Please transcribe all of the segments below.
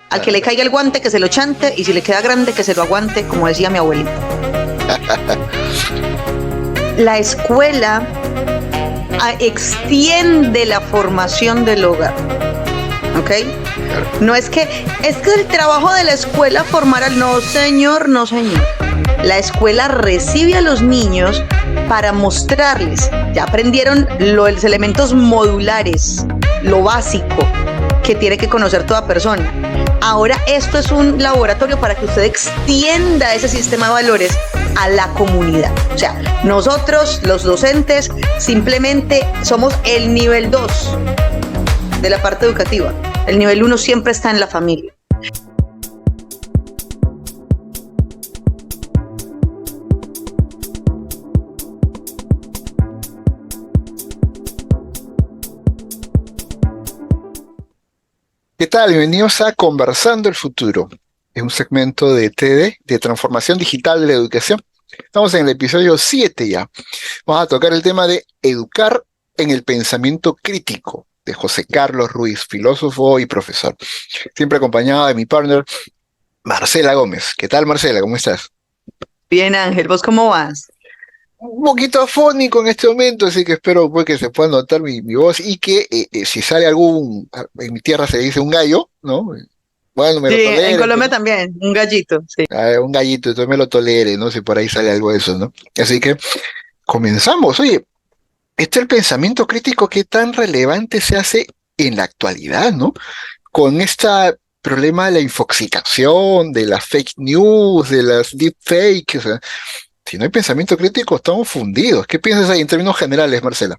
Al que le caiga el guante, que se lo chante, y si le queda grande, que se lo aguante, como decía mi abuelita. La escuela extiende la formación del hogar, ¿ok? No es que el trabajo de la escuela formar al... No, señor, no, señor. La escuela recibe a los niños para mostrarles, ya aprendieron los elementos modulares, lo básico que tiene que conocer toda persona. Ahora esto es un laboratorio para que usted extienda ese sistema de valores a la comunidad. O sea, nosotros, los docentes, simplemente somos el nivel 2 de la parte educativa. El nivel 1 siempre está en la familia. ¿Qué tal? Bienvenidos a Conversando el Futuro. Es un segmento de TD, de transformación digital de la educación. Estamos en el episodio 7 ya. Vamos a tocar el tema de educar en el pensamiento crítico de José Carlos Ruiz, filósofo y profesor. Siempre acompañado de mi partner, Marcela Gómez. ¿Qué tal, Marcela? ¿Cómo estás? Bien, Ángel, ¿vos cómo vas? Un poquito afónico en este momento, así que espero pues, que se pueda notar mi voz y que si sale en mi tierra se dice un gallo, ¿no? Bueno, me Sí, lo en tolere, pues, Colombia ¿no? también, un gallito, sí. Un gallito, entonces me lo tolere, ¿no? Si por ahí sale algo de eso, ¿no? Así que comenzamos. Oye, el pensamiento crítico, ¿qué tan relevante se hace en la actualidad, ¿no? Con este problema de la infoxicación, de las fake news, de las deepfakes, o sea, si no hay pensamiento crítico, estamos fundidos. ¿Qué piensas ahí en términos generales, Marcela?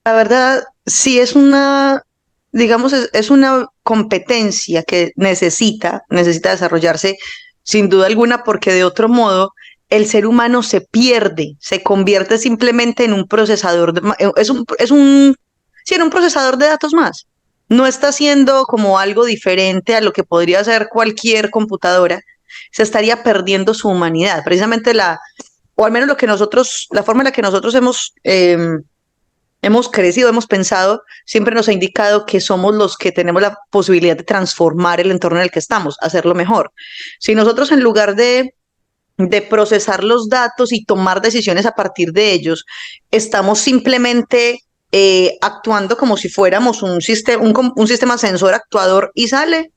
La verdad, sí es una, digamos, es una competencia que necesita desarrollarse sin duda alguna, porque de otro modo el ser humano se pierde, se convierte simplemente en un procesador, sí, en un procesador de datos más. No está haciendo como algo diferente a lo que podría hacer cualquier computadora. Se estaría perdiendo su humanidad. Precisamente o al menos la forma en la que nosotros hemos crecido, hemos pensado, siempre nos ha indicado que somos los que tenemos la posibilidad de transformar el entorno en el que estamos, hacerlo mejor. Si nosotros en lugar de procesar los datos y tomar decisiones a partir de ellos, estamos simplemente actuando como si fuéramos un sistema sensor actuador y sale.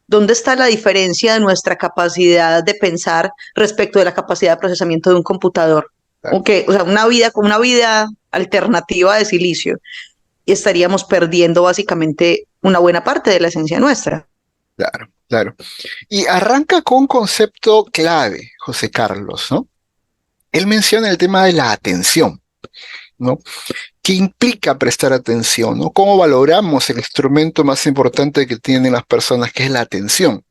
¿Dónde está la diferencia de nuestra capacidad de pensar respecto de la capacidad de procesamiento de un computador? O sea, una vida alternativa de silicio, y estaríamos perdiendo básicamente una buena parte de la esencia nuestra. Claro, claro. Y arranca con un concepto clave, José Carlos, ¿no? Él menciona el tema de la atención, ¿no? ¿Qué implica prestar atención, ¿no? ¿Cómo valoramos el instrumento más importante que tienen las personas, que es la atención?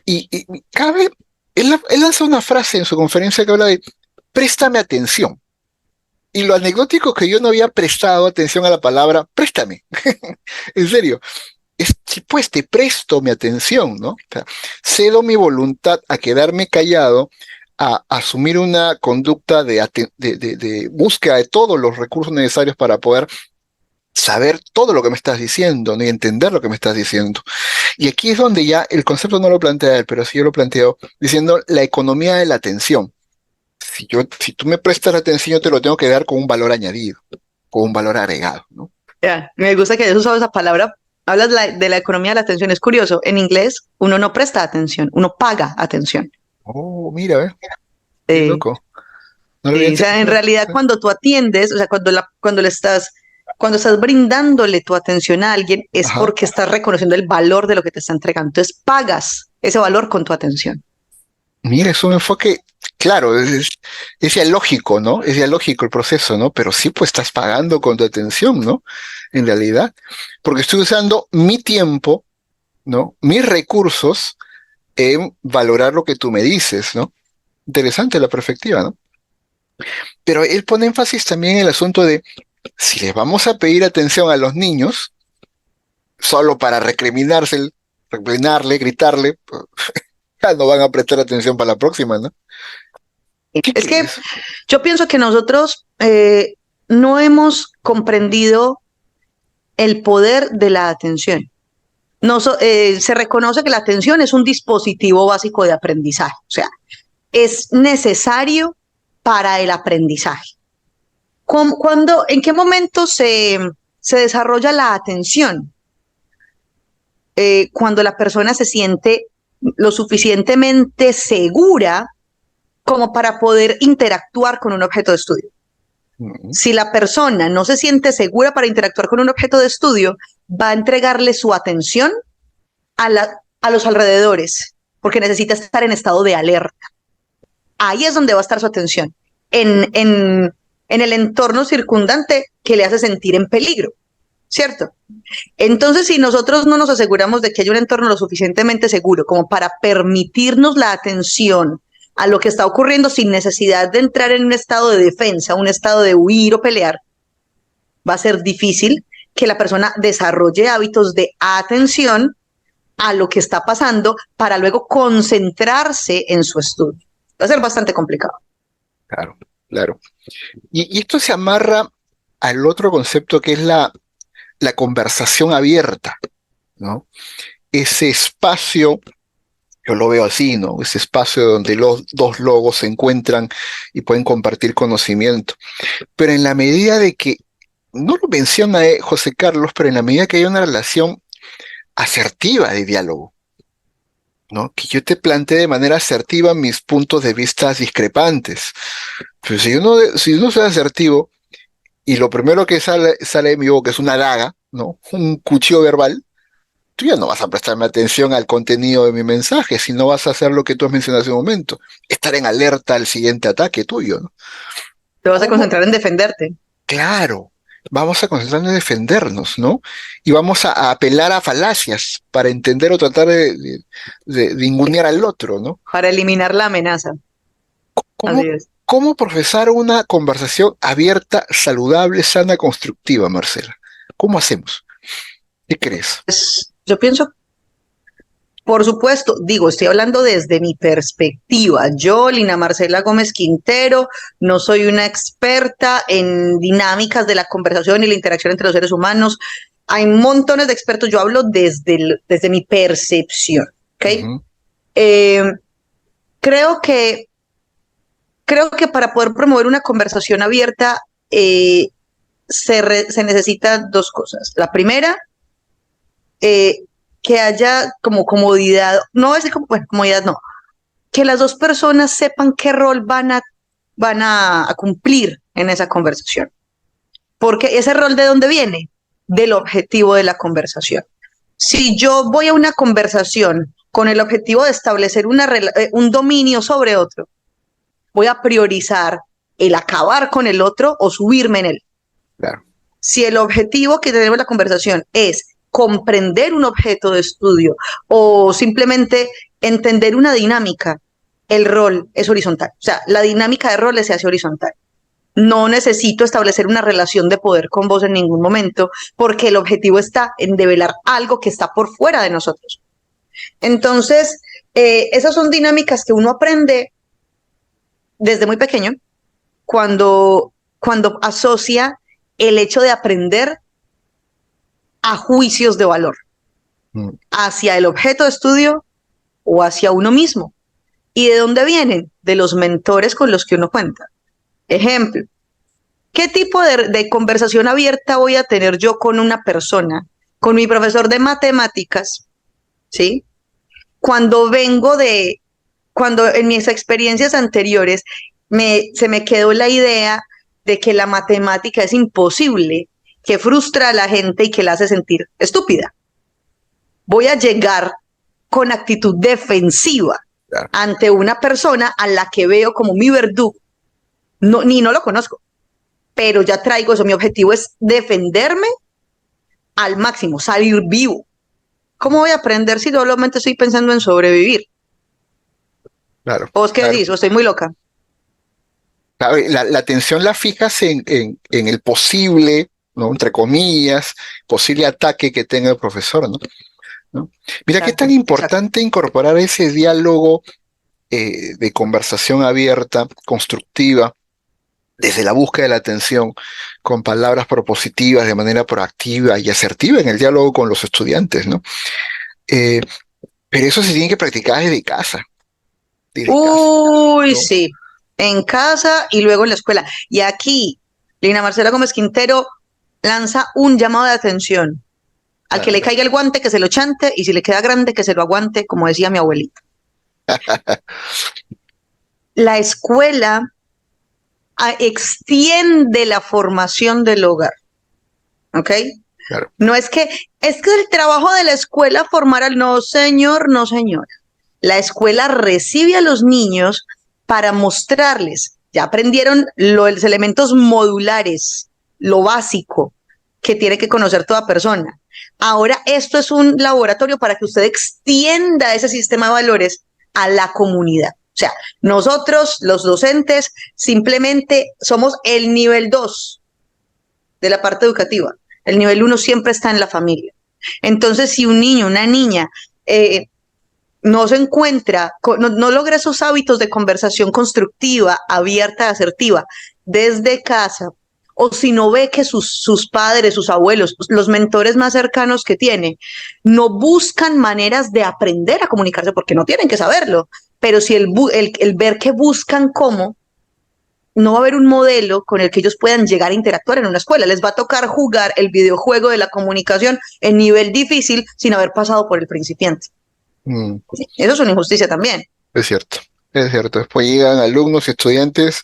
Y él lanza una frase en su conferencia que habla de préstame atención. Y lo anecdótico es que yo no había prestado atención a la palabra préstame. En serio. Sí, pues te presto mi atención, ¿no? O sea, cedo mi voluntad a quedarme callado, a asumir una conducta de búsqueda de todos los recursos necesarios para poder saber todo lo que me estás diciendo, ¿no? Y entender lo que me estás diciendo. Y aquí es donde ya el concepto no lo plantea él, pero sí yo lo planteo diciendo la economía de la atención. Si tú me prestas la atención, yo te lo tengo que dar con un valor añadido, con un valor agregado, ¿no? Ya, me gusta que hayas usado esa palabra. Hablas de la economía de la atención. Es curioso, en inglés uno no presta atención, uno paga atención. Oh, mira, qué Sí, loco. No lo había sí. O sea, en entendido. realidad cuando tú atiendes, o sea, cuando estás brindándole tu atención a alguien, es Ajá. porque estás reconociendo el valor de lo que te está entregando. Entonces pagas ese valor con tu atención. Mira, es un enfoque, claro, es ya lógico, ¿no? Es ya lógico el proceso, ¿no? Pero sí, pues estás pagando con tu atención, ¿no? En realidad, porque estoy usando mi tiempo, ¿no? Mis recursos en valorar lo que tú me dices, ¿no? Interesante la perspectiva, ¿no? Pero él pone énfasis también en el asunto de si les vamos a pedir atención a los niños, solo para recriminarle, gritarle, pues, ya no van a prestar atención para la próxima, ¿no? ¿Qué Es que crees? yo pienso que nosotros no hemos comprendido el poder de la atención. Se reconoce que la atención es un dispositivo básico de aprendizaje, o sea, es necesario para el aprendizaje. ¿En qué momento se desarrolla la atención? Cuando la persona se siente lo suficientemente segura como para poder interactuar con un objeto de estudio. Si la persona no se siente segura para interactuar con un objeto de estudio, va a entregarle su atención a los alrededores, porque necesita estar en estado de alerta. Ahí es donde va a estar su atención, en el entorno circundante que le hace sentir en peligro, ¿cierto? Entonces, si nosotros no nos aseguramos de que haya un entorno lo suficientemente seguro como para permitirnos la atención a lo que está ocurriendo sin necesidad de entrar en un estado de defensa, un estado de huir o pelear, va a ser difícil que la persona desarrolle hábitos de atención a lo que está pasando para luego concentrarse en su estudio. Va a ser bastante complicado. Claro, claro. Y esto se amarra al otro concepto que es la conversación abierta, ¿no? Ese espacio, yo lo veo así, ¿no? Ese espacio donde los dos logos se encuentran y pueden compartir conocimiento. Pero en la medida de que, no lo menciona José Carlos, pero en la medida que hay una relación asertiva de diálogo, ¿no? Que yo te plantee de manera asertiva mis puntos de vista discrepantes. Pero si uno es asertivo y lo primero que sale de mi boca es una daga, ¿no? Un cuchillo verbal, tú ya no vas a prestarme atención al contenido de mi mensaje, sino vas a hacer lo que tú has mencionado hace un momento, estar en alerta al siguiente ataque tuyo, ¿no? Te vas a ¿Cómo? concentrar en defenderte. Claro, vamos a concentrarnos en defendernos, ¿no? Y vamos a apelar a falacias para entender o tratar de ingunear al otro, ¿no? Para eliminar la amenaza. ¿Cómo, Así es. cómo profesar una conversación abierta, saludable, sana, constructiva, Marcela? ¿Cómo hacemos? ¿Qué crees? Yo pienso, por supuesto, digo, estoy hablando desde mi perspectiva. Yo, Lina Marcela Gómez Quintero, no soy una experta en dinámicas de la conversación y la interacción entre los seres humanos. Hay montones de expertos, yo hablo desde mi percepción, ¿ok? Ujú. Eh, creo que, creo que para poder promover una conversación abierta se necesitan dos cosas. La primera, eh, que haya como comodidad, no es como, bueno, comodidad no, que las dos personas sepan qué rol van a cumplir en esa conversación. Porque ese rol de dónde viene? Del objetivo de la conversación. Si yo voy a una conversación con el objetivo de establecer un dominio sobre otro, voy a priorizar el acabar con el otro o subirme en él. Claro. Si el objetivo que tenemos en la conversación es comprender un objeto de estudio o simplemente entender una dinámica, el rol es horizontal. O sea, la dinámica de roles se hace horizontal. No necesito establecer una relación de poder con vos en ningún momento porque el objetivo está en develar algo que está por fuera de nosotros. Entonces, esas son dinámicas que uno aprende desde muy pequeño cuando asocia el hecho de aprender a juicios de valor Mm. hacia el objeto de estudio o hacia uno mismo. ¿Y de dónde vienen? De los mentores con los que uno cuenta. Ejemplo, ¿qué tipo de conversación abierta voy a tener yo con una persona, con mi profesor de matemáticas, ¿sí? Cuando cuando en mis experiencias anteriores se me quedó la idea de que la matemática es imposible, que frustra a la gente y que la hace sentir estúpida. Voy a llegar con actitud defensiva Claro. ante una persona a la que veo como mi verdugo. Ni no lo conozco, pero ya traigo eso. Mi objetivo es defenderme al máximo, salir vivo. ¿Cómo voy a aprender si solamente estoy pensando en sobrevivir? Claro, ¿Vos qué claro. decís? ¿O estoy muy loca? Claro, la atención la fijas en el posible, ¿no? Entre comillas, posible ataque que tenga el profesor, ¿no? ¿No? Mira, qué tan Exacto, exacto. importante incorporar ese diálogo de conversación abierta, constructiva, desde la búsqueda de la atención, con palabras propositivas de manera proactiva y asertiva en el diálogo con los estudiantes, ¿no? Eh, pero eso se tiene que practicar desde casa, Uy, ¿no? sí, en casa y luego en la escuela. Y aquí, Lina Marcela Gómez Quintero lanza un llamado de atención. Al que le Claro. caiga el guante, que se lo chante, y si le queda grande, que se lo aguante, como decía mi abuelita. La escuela extiende la formación del hogar, ¿ok? Claro. No es que el trabajo de la escuela formar al no señor, no señora. La escuela recibe a los niños para mostrarles, ya aprendieron los elementos modulares, lo básico que tiene que conocer toda persona. Ahora esto es un laboratorio para que usted extienda ese sistema de valores a la comunidad. O sea, nosotros, los docentes, simplemente somos el nivel 2 de la parte educativa. El nivel 1 siempre está en la familia. Entonces, si un niño, una niña, no se encuentra, no logra esos hábitos de conversación constructiva, abierta, asertiva, desde casa, o si no ve que sus padres, sus abuelos, los mentores más cercanos que tiene, no buscan maneras de aprender a comunicarse, porque no tienen que saberlo, pero si el ver que buscan cómo, no va a haber un modelo con el que ellos puedan llegar a interactuar en una escuela. Les va a tocar jugar el videojuego de la comunicación en nivel difícil sin haber pasado por el principiante. Mm, Eso es una injusticia también. es cierto, es cierto. Después llegan alumnos y estudiantes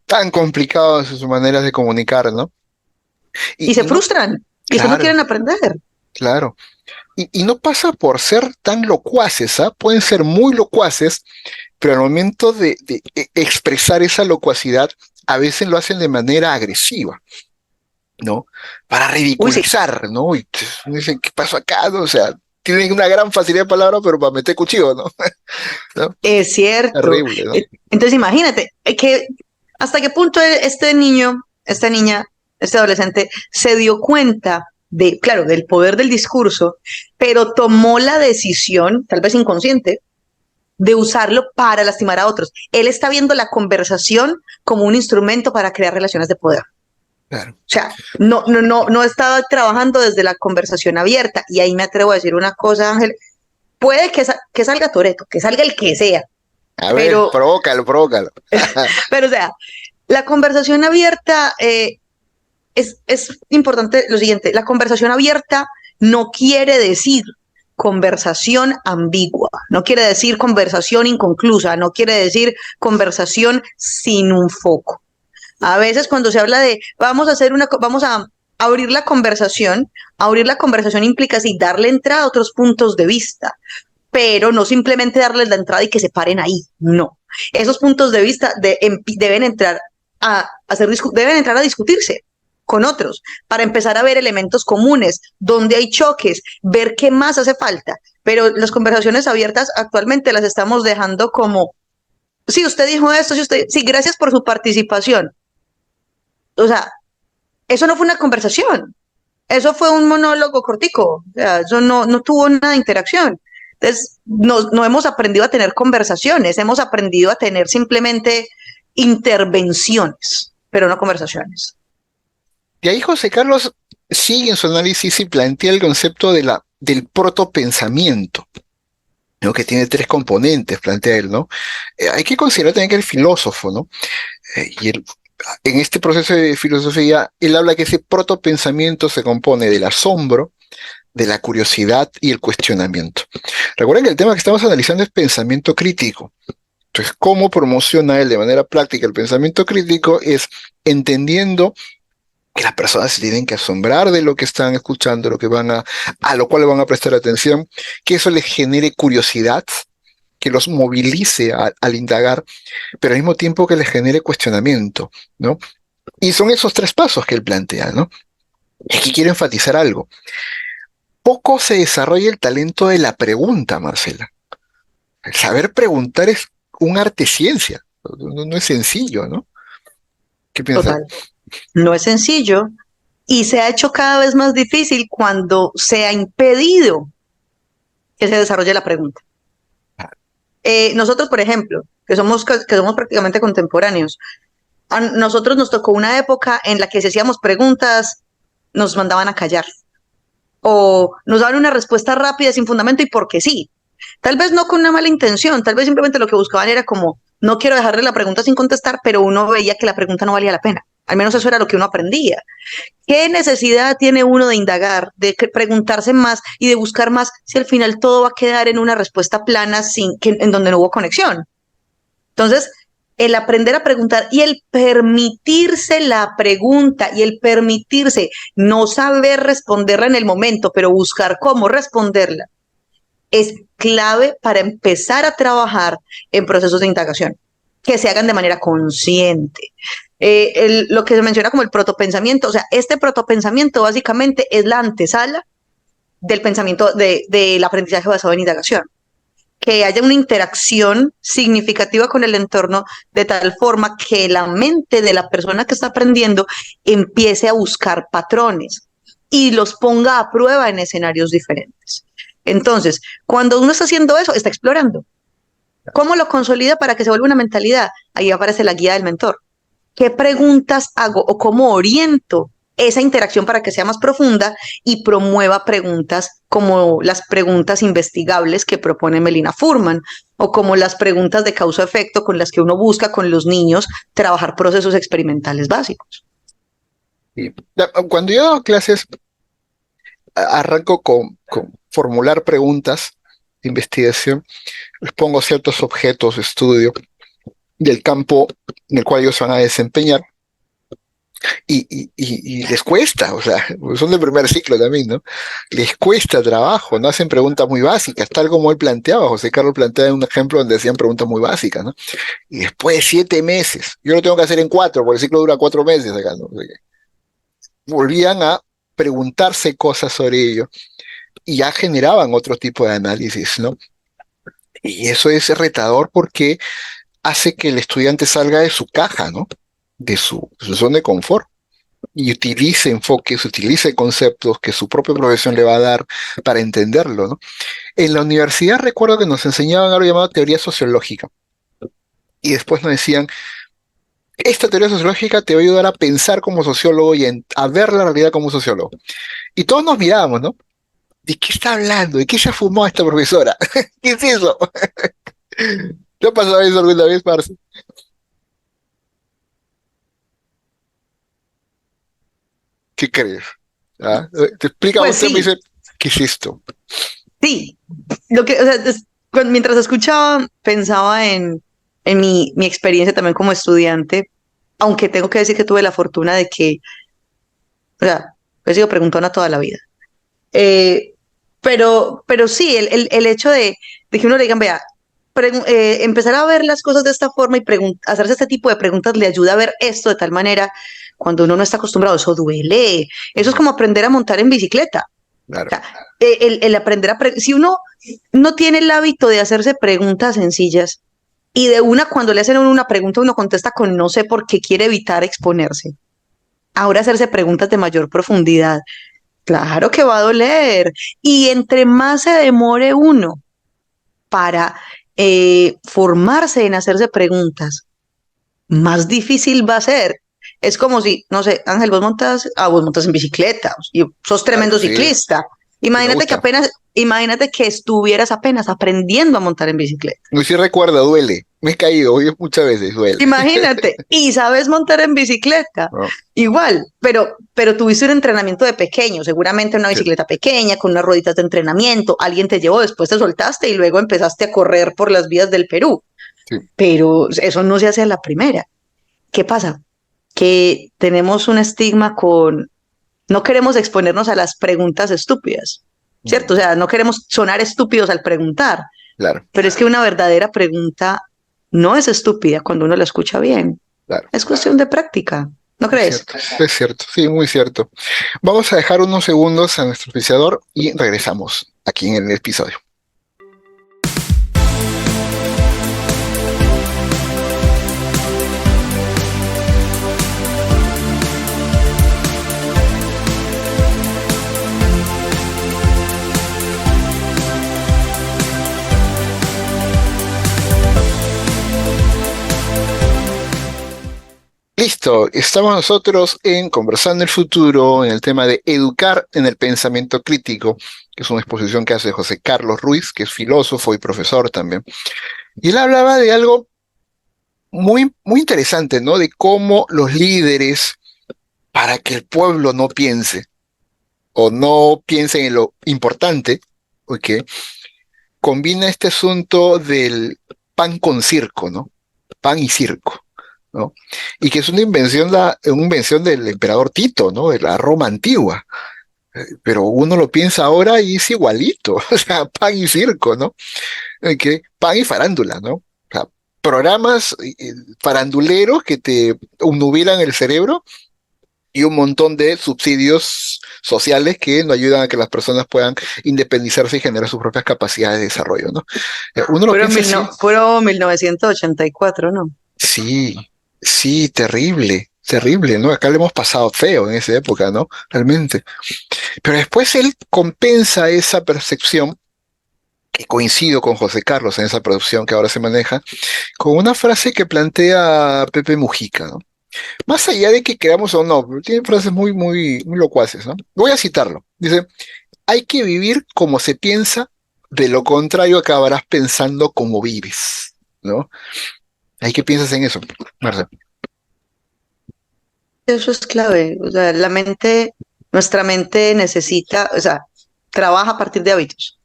tan complicados en sus maneras de comunicar, ¿no? Y Y se no, frustran. Y después no claro, quieren aprender. claro. Y no pasa por ser tan locuaces, ¿ah? Pueden ser muy locuaces, pero al momento de expresar esa locuacidad, a veces lo hacen de manera agresiva, ¿no? Para Uy, sí, ridiculizar, ¿no? Y dicen, ¿qué pasó acá? ¿No? O sea, tienen una gran facilidad de palabra, pero para meter cuchillo, ¿no? ¿No? es cierto. Terrible, ¿no? Entonces imagínate que hasta qué punto este niño, esta niña, este adolescente se dio cuenta de, claro, del poder del discurso, pero tomó la decisión, tal vez inconsciente, de usarlo para lastimar a otros. Él está viendo la conversación como un instrumento para crear relaciones de poder. Claro. O sea, no estaba trabajando desde la conversación abierta. Y ahí me atrevo a decir una cosa, Ángel. Puede que salga Toreto, que salga el que sea, A ver, pero, provócalo, provócalo. pero o sea, la conversación abierta es importante lo siguiente, la conversación abierta no quiere decir conversación ambigua, no quiere decir conversación inconclusa, no quiere decir conversación sin un foco. A veces cuando se habla de vamos a abrir la conversación implica así darle entrada a otros puntos de vista, pero no simplemente darles la entrada y que se paren ahí, no. Esos puntos de vista deben entrar deben entrar a discutirse con otros para empezar a ver elementos comunes, donde hay choques, ver qué más hace falta. Pero las conversaciones abiertas actualmente las estamos dejando como, sí, usted dijo esto, sí, gracias por su participación. O sea, eso no fue una conversación, eso fue un monólogo cortico, o sea, eso no tuvo nada de interacción. Entonces, no hemos aprendido a tener conversaciones, hemos aprendido a tener simplemente intervenciones, pero no conversaciones. Y ahí José Carlos sigue en su análisis y plantea el concepto del protopensamiento, ¿no? Que tiene tres componentes, plantea él, ¿no? Hay que considerar también que el filósofo, ¿no? Y en este proceso de filosofía, él habla que ese protopensamiento se compone del asombro, de la curiosidad y el cuestionamiento. Recuerden que el tema que estamos analizando es pensamiento crítico. Entonces, ¿cómo promociona él de manera práctica el pensamiento crítico? Es entendiendo que las personas se tienen que asombrar de lo que están escuchando, a lo cual le van a prestar atención, que eso les genere curiosidad, que los movilice al indagar, pero al mismo tiempo que les genere cuestionamiento, ¿no? Y son esos tres pasos que él plantea, ¿no? Y aquí quiero enfatizar algo. Poco se desarrolla el talento de la pregunta, Marcela. El saber preguntar es un arte ciencia, no es sencillo, ¿no? ¿Qué piensas? Total. No es sencillo y se ha hecho cada vez más difícil cuando se ha impedido que se desarrolle la pregunta. Nosotros, por ejemplo, que somos prácticamente contemporáneos, a nosotros nos tocó una época en la que si hacíamos preguntas, nos mandaban a callar. o nos daban una respuesta rápida sin fundamento y porque sí. Tal vez no con una mala intención, tal vez simplemente lo que buscaban era como, no quiero dejarle la pregunta sin contestar, pero uno veía que la pregunta no valía la pena. Al menos eso era lo que uno aprendía. ¿Qué necesidad tiene uno de indagar, de preguntarse más y de buscar más si al final todo va a quedar en una respuesta plana en donde no hubo conexión? Entonces, el aprender a preguntar y el permitirse la pregunta y el permitirse no saber responderla en el momento, pero buscar cómo responderla, es clave para empezar a trabajar en procesos de indagación que se hagan de manera consciente. Lo que se menciona como el protopensamiento, o sea, este protopensamiento básicamente es la antesala del pensamiento del aprendizaje basado en indagación. Que haya una interacción significativa con el entorno de tal forma que la mente de la persona que está aprendiendo empiece a buscar patrones y los ponga a prueba en escenarios diferentes. Entonces, cuando uno está haciendo eso, está explorando. ¿Cómo lo consolida para que se vuelva una mentalidad? Ahí aparece la guía del mentor. ¿Qué preguntas hago o cómo oriento esa interacción para que sea más profunda y promueva preguntas como las preguntas investigables que propone Melina Furman o como las preguntas de causa-efecto con las que uno busca con los niños trabajar procesos experimentales básicos? Y cuando yo doy clases, arranco con formular preguntas de investigación, les pongo ciertos objetos de estudio del campo en el cual ellos se van a desempeñar y les cuesta, o sea, son de primer ciclo también, ¿no? Les cuesta trabajo, no hacen preguntas muy básicas, tal como él planteaba, José Carlos planteaba un ejemplo donde hacían preguntas muy básicas, ¿no? Y después de 7 meses, yo lo tengo que hacer en 4, porque el ciclo dura 4 meses acá, ¿no? O sea, volvían a preguntarse cosas sobre ello y ya generaban otro tipo de análisis, ¿no? Y eso es retador porque hace que el estudiante salga de su caja, ¿no? De su zona de confort y utilice enfoques, utilice conceptos que su propia profesión le va a dar para entenderlo, ¿no? En la universidad recuerdo que nos enseñaban algo llamado teoría sociológica y después nos decían, esta teoría sociológica te va a ayudar a pensar como sociólogo y a ver la realidad como sociólogo. Y todos nos mirábamos, ¿no? ¿De qué está hablando? ¿De qué se fumó esta profesora? ¿Qué es eso? ¿Te ha pasado eso alguna vez, Marce? ¿Qué crees? ¿Ah? Te explica Pues usted, me sí, dice, ¿qué es esto? sí. O sea, mientras escuchaba, pensaba en mi experiencia también como estudiante, aunque tengo que decir que tuve la fortuna de que, o sea, he sido preguntona toda la vida. Eh, pero sí, el hecho de que uno le digan, vea, empezar a ver las cosas de esta forma y hacerse este tipo de preguntas le ayuda a ver esto de tal manera cuando uno no está acostumbrado, eso duele. Eso es como aprender a montar en bicicleta. O Claro, sea, el aprender si uno no tiene el hábito de hacerse preguntas sencillas y de una cuando le hacen a uno una pregunta uno contesta con no sé por qué quiere evitar exponerse. Ahora hacerse preguntas de mayor profundidad. Claro que va a doler. Y entre más se demore uno para formarse en hacerse preguntas, más difícil va a ser. Es como si, no sé, Ángel, vos montas en bicicleta y sos claro, tremendo sí, ciclista. sí me gusta. Imagínate que estuvieras apenas aprendiendo a montar en bicicleta. No, sí recuerda, duele. Me he caído hoy muchas veces, duele. Imagínate, y sabes montar en bicicleta, ¿No? igual, pero tuviste un entrenamiento de pequeño, seguramente una Sí, bicicleta pequeña, con unas rueditas de entrenamiento, alguien te llevó, después te soltaste y luego empezaste a correr por las vías del Perú, sí. pero eso no se hace a la primera. ¿Qué pasa? Que tenemos un estigma no queremos exponernos a las preguntas estúpidas, Mm, ¿cierto? O sea, no queremos sonar estúpidos al preguntar, claro, pero es que una verdadera pregunta no es estúpida cuando uno la escucha bien. claro. Es cuestión de práctica, ¿no crees? Es cierto, sí, muy cierto. Vamos a dejar unos segundos a nuestro oficiador y regresamos aquí en el episodio. Listo, estamos nosotros en Conversando el Futuro, en el tema de educar en el pensamiento crítico, que es una exposición que hace José Carlos Ruiz, que es filósofo y profesor también. Y él hablaba de algo muy, muy interesante, ¿no? De cómo los líderes, para que el pueblo no piense o no piense en lo importante, ¿ok? Combina este asunto del pan con circo, ¿no? Pan y circo, ¿no? Y que es una invención del emperador Tito, ¿no? De la Roma antigua. Pero uno lo piensa ahora y es igualito, o sea, pan y circo, ¿no? Que pan y farándula, ¿no? O sea, programas faranduleros que te obnubilan el cerebro y un montón de subsidios sociales que no ayudan a que las personas puedan independizarse y generar sus propias capacidades de desarrollo, ¿no? Uno lo piensa así. Puro 1984, ¿no? Sí, sí, terrible, terrible, ¿no? Acá le hemos pasado feo en esa época, ¿no? Realmente. Pero después él compensa esa percepción, que coincido con José Carlos en esa producción que ahora se maneja, con una frase que plantea Pepe Mujica, ¿no? Más allá de que creamos o no, tiene frases muy, muy, muy locuaces, ¿no? Voy a citarlo. Dice, hay que vivir como se piensa, de lo contrario acabarás pensando como vives, ¿no? ¿Hay que piensas en eso, Marcelo? Eso es clave. O sea, nuestra mente necesita, o sea, trabaja a partir de hábitos.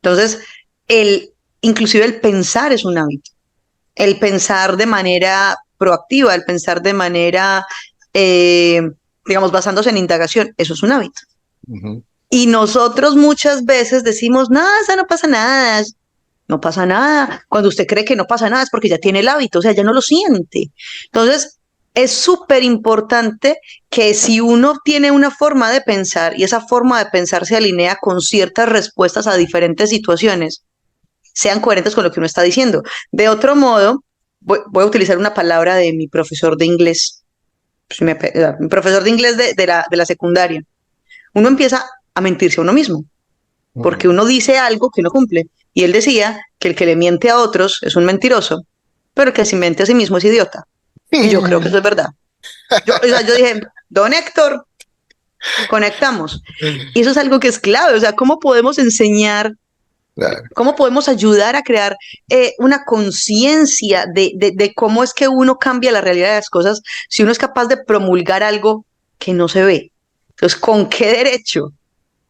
Entonces, el, inclusive el pensar es un hábito. El pensar de manera proactiva, el pensar de manera, eh, digamos, basándose en indagación, eso es un hábito. Ujú. Y nosotros muchas veces decimos, nada, eso no pasa nada, no pasa nada. Cuando usted cree que no pasa nada es porque ya tiene el hábito, o sea, ya no lo siente. Entonces, es súper importante que si uno tiene una forma de pensar y esa forma de pensar se alinea con ciertas respuestas a diferentes situaciones, sean coherentes con lo que uno está diciendo. De otro modo, voy a utilizar una palabra de mi profesor de inglés, mi profesor de inglés de la secundaria. Uno empieza a mentirse a uno mismo porque Mm. uno dice algo que no cumple. Y él decía que el que le miente a otros es un mentiroso, pero el que se miente a sí mismo es idiota. Y yo creo que eso es verdad. O sea, yo dije, don Héctor, conectamos. Y eso es algo que es clave. O sea, ¿cómo podemos enseñar, Claro. cómo podemos ayudar a crear una conciencia de cómo es que uno cambia la realidad de las cosas si uno es capaz de promulgar algo que no se ve? Entonces, ¿con qué derecho? O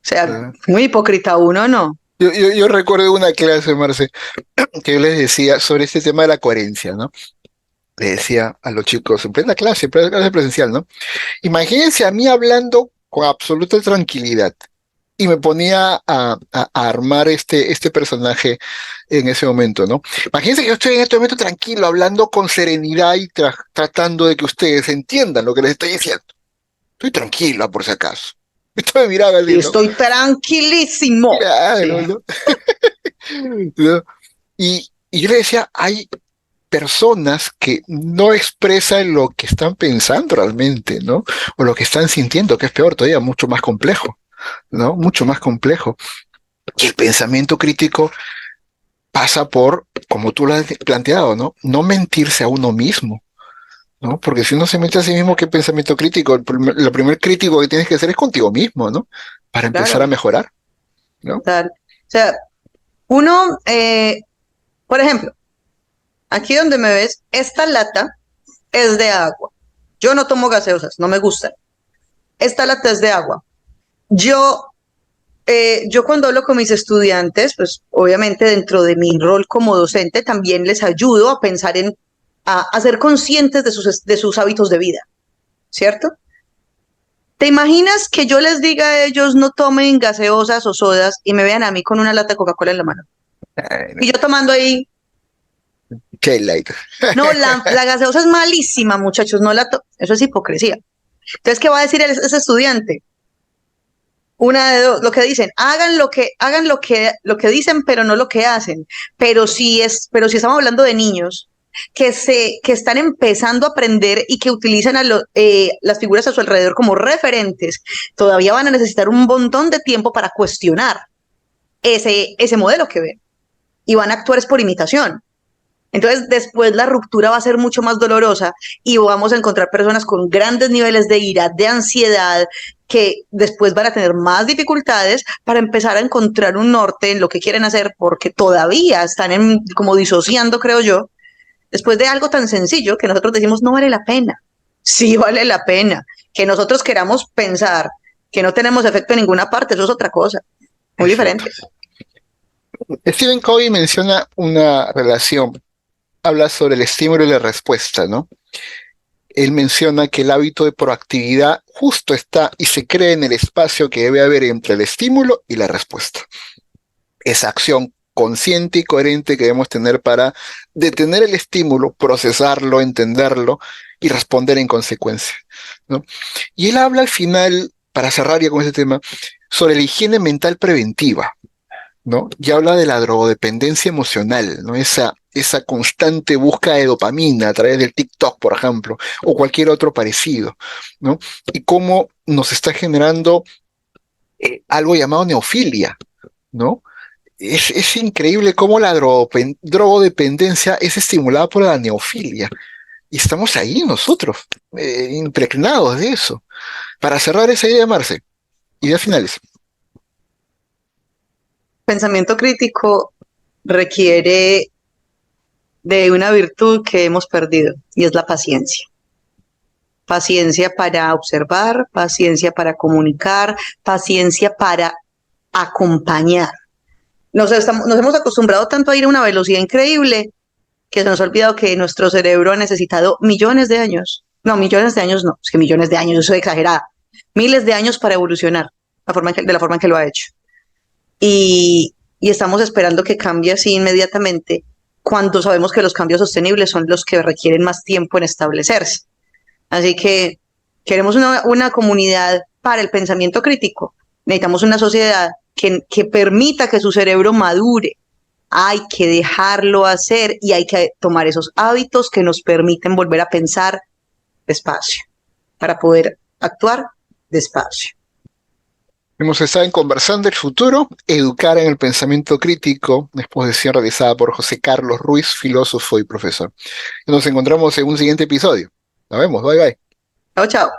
sea, Claro. muy hipócrita uno, ¿no? Yo recuerdo una clase, Marce, que yo les decía sobre este tema de la coherencia, ¿no? Le decía a los chicos en plena clase presencial, ¿no? Imagínense a mí hablando con absoluta tranquilidad y me ponía a armar este personaje en ese momento, ¿no? Imagínense que yo estoy en este momento tranquilo, hablando con serenidad y tratando de que ustedes entiendan lo que les estoy diciendo. Estoy tranquila, por si acaso. Esto me miraba Y así, ¿no? estoy tranquilísimo. Claro, Sí, ¿no? ¿No? Y yo le decía, hay personas que no expresan lo que están pensando realmente, ¿no? O lo que están sintiendo, que es peor todavía, mucho más complejo, ¿no? Mucho más complejo. Y el pensamiento crítico pasa por, como tú lo has planteado, ¿no? No mentirse a uno mismo, ¿no? Porque si uno se miente a sí mismo, ¿qué pensamiento crítico? Lo primer crítico que tienes que hacer es contigo mismo, ¿no? Para empezar a claro, mejorar, ¿no? total. O sea, uno, por ejemplo, aquí donde me ves, esta lata es de agua. Yo no tomo gaseosas, no me gustan. Esta lata es de agua. Yo, yo cuando hablo con mis estudiantes, pues obviamente dentro de mi rol como docente, también les ayudo a pensar a ser conscientes de sus hábitos de vida, ¿cierto? ¿Te imaginas que yo les diga a ellos no tomen gaseosas o sodas y me vean a mí con una lata de Coca-Cola en la mano? Ay, no. Y yo tomando ahí, Qué light. no, la gaseosa es malísima, muchachos, no eso es hipocresía. Entonces, ¿qué va a decir ese estudiante? Una de dos, lo que dicen, lo que dicen, pero no lo que hacen. Pero si estamos hablando de niños que están empezando a aprender y que utilizan las figuras a su alrededor como referentes, todavía van a necesitar un montón de tiempo para cuestionar ese modelo que ven y van a actuar es por imitación. Entonces, después la ruptura va a ser mucho más dolorosa y vamos a encontrar personas con grandes niveles de ira, de ansiedad, que después van a tener más dificultades para empezar a encontrar un norte en lo que quieren hacer, porque todavía están como disociando, creo yo, después de algo tan sencillo que nosotros decimos no vale la pena. Sí vale la pena. Que nosotros queramos pensar que no tenemos efecto en ninguna parte, eso es otra cosa, muy Exacto. diferente. Stephen Covey menciona una relación, habla sobre el estímulo y la respuesta, ¿no? Él menciona que el hábito de proactividad justo está y se cree en el espacio que debe haber entre el estímulo y la respuesta. Esa acción consciente y coherente que debemos tener para detener el estímulo, procesarlo, entenderlo y responder en consecuencia, ¿no? Y él habla al final, para cerrar ya con este tema, sobre la higiene mental preventiva, ¿no? Y habla de la drogodependencia emocional, ¿no? Esa constante búsqueda de dopamina a través del TikTok, por ejemplo, o cualquier otro parecido, ¿no? Y cómo nos está generando algo llamado neofilia, ¿no? Es increíble cómo la drogodependencia es estimulada por la neofilia. Y estamos ahí nosotros, impregnados de eso. Para cerrar esa idea, Marce, ideas finales. Pensamiento crítico requiere de una virtud que hemos perdido y es la paciencia. Paciencia para observar, paciencia para comunicar, paciencia para acompañar. Nos hemos acostumbrado tanto a ir a una velocidad increíble que se nos ha olvidado que nuestro cerebro ha necesitado millones de años. No, millones de años no, es que millones de años, yo soy exagerada. Miles de años para evolucionar de la forma en que lo ha hecho. Y estamos esperando que cambie así inmediatamente cuando sabemos que los cambios sostenibles son los que requieren más tiempo en establecerse. Así que queremos una comunidad para el pensamiento crítico. Necesitamos una sociedad que permita que su cerebro madure. Hay que dejarlo hacer y hay que tomar esos hábitos que nos permiten volver a pensar despacio para poder actuar despacio. Hemos estado en Conversando el Futuro, Educar en el Pensamiento Crítico, una exposición realizada por José Carlos Ruiz, filósofo y profesor. Nos encontramos en un siguiente episodio. Nos vemos, bye bye. Chao, chao.